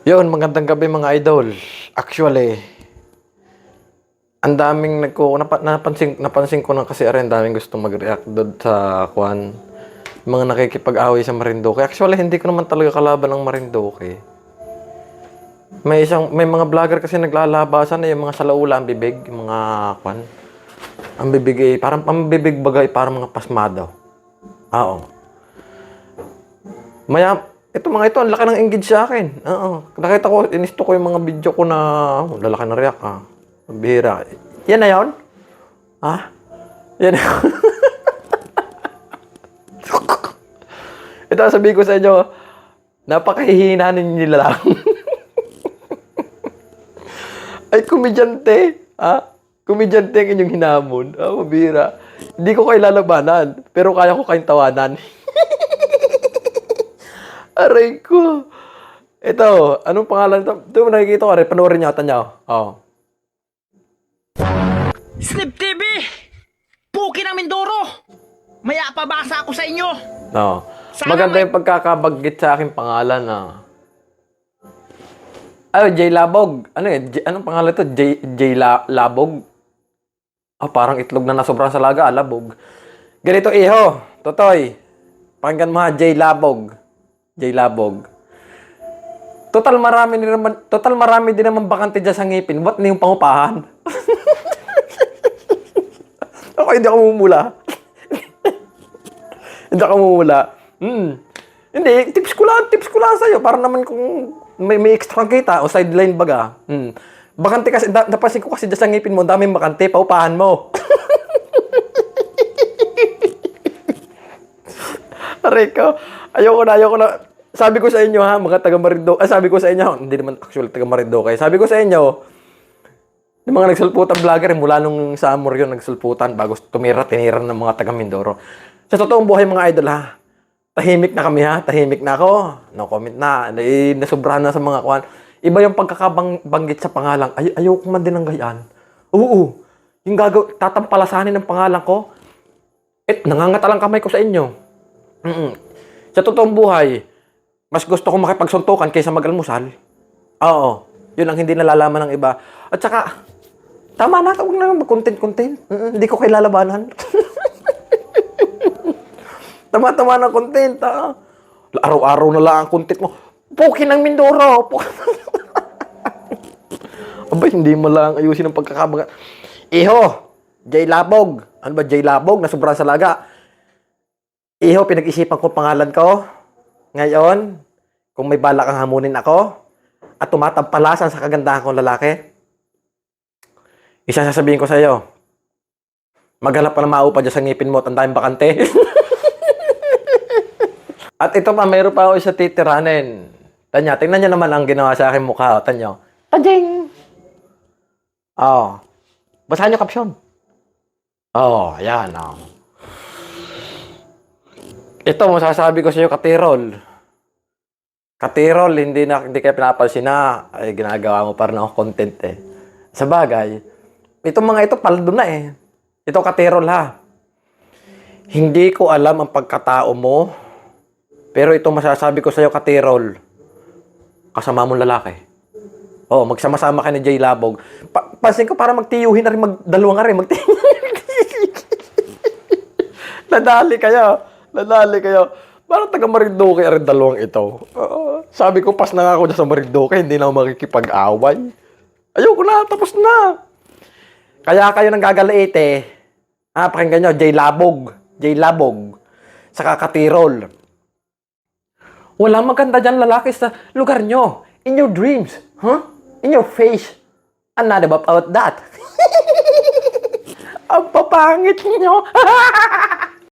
Yun, magandang gabi mga idol. Actually, ang daming napansin ko na kasi ang daming gusto mag-react doon sa mga nakikipag-away sa Marinduque. Actually, hindi ko naman talaga kalaban ng Marinduque. May mga vlogger kasi naglalabasan na yung mga salaula ang bibig, yung mga ang bibig parang ang bibig bagay parang mga pasmado. Oo. Ito mga ito, ang laki ng engage sa akin. Oo. Nakita ko, inisto ko yung mga video ko na, lalaki na react Ang bihira. Yan na yun? Ha? Yan na yun. Ito, sabihin ko sa inyo, napakahihina nila lang. Ay, komedyante. Ha? Komedyante ang inyong hinamon. Mabihira. Hindi ko kayo lalabanan, pero kaya ko kayong tawanan. Aray ko. Ito, anong pangalan ito? Ito, nakikita ko rin. Panoorin niyo, niyo. Oh. Snip TV! Puki ng Mindoro! Maya pabasa ako sa inyo! No. Maganda yung pagkakabaggit sa aking pangalan Ay, J Labog. Ano anong pangalan ito? Labog? Parang itlog na nasobrang sa laga, labog. Ganito, iho. Totoy. Pakinggan mo ha, J Labog. J Labog. Total marami din naman bakante dyan sa ngipin. Ba't na yung pangupahan? Ako, hindi ako mumula. Hindi ako mumula. Hindi, tips ko lang sa'yo. Para naman kung may extra kita o sideline baga. Bakante kasi, napansin ko kasi dyan sa ngipin mo, daming bakante, paupahan mo. Aray ko. Ayoko na. Sabi ko sa inyo ha, mga taga Marinduque. Sabi ko sa inyo, hindi naman actually taga Marinduque. Sabi ko sa inyo, yung mga nagsulputan vlogger, mula nung sa Amor yun, nagsulputan bago tinira ng mga taga Mindoro. Sa totoong buhay mga idol ha, tahimik na kami ha, tahimik na ako. No comment na, nasobrahan na sa mga kwan. Iba yung pagkakabanggit sa pangalan. Ayoko man din ng gayaan. Oo, yung tatampalasanin ng pangalan ko, nangangatalang kamay ko sa inyo. Sa totoong buhay, mas gusto ko makipagsuntukan kaysa mag-almusal. Oo. Yun ang hindi nalalaman ng iba. At saka, tama na, huwag na mag-content. Hindi ko kayo lalabanan. Tama na content, ha? Araw-araw na lang ang content mo. Puki ng Mindoro. Abay, hindi mo lang ayusin ang pagkakabaga. Iho, J Labog. Ano ba J Labog? Nasobrahan sa laga. Iho, pinag-isipan ko pangalan ko. Ngayon, kung may balak kang hamunin ako at tumatampalasan sa kagandahan kong lalaki, isa sasabihin ko sa iyo, maghanap ka na maupa dyan sa ngipin mo at ang daming bakante. At ito pa, mayroon pa ako isa titiranin. Tingnan nyo naman ang ginawa sa aking mukha. Tanyo. Tajing! Basahan nyo caption. Ayan. Ito, masasabi ko sa iyo, Katirol. Katirol, hindi kayo pinapansin na ay ginagawa mo para na content Sa bagay, itong mga ito, paldo na Ito, Katirol ha. Hindi ko alam ang pagkatao mo, pero ito masasabi ko sa iyo, Katirol. Kasama mong lalaki. Magsama-sama kayo ni J Labog. Pansin ko para magtiyuhin na rin, magdalawang na rin. Nadali kayo. Parang taga Marinduque rin dalawang ito. Sabi ko, pas na nga ako dyan sa Marinduque, hindi na ako makikipag-away. Ayoko na, tapos na. Kaya kayo nang gagalait pakinggan nyo, J Labog. Saka Katirol. Walang maganda dyan lalaki sa lugar nyo. In your dreams. In your face. And not about that. Ang papangit nyo.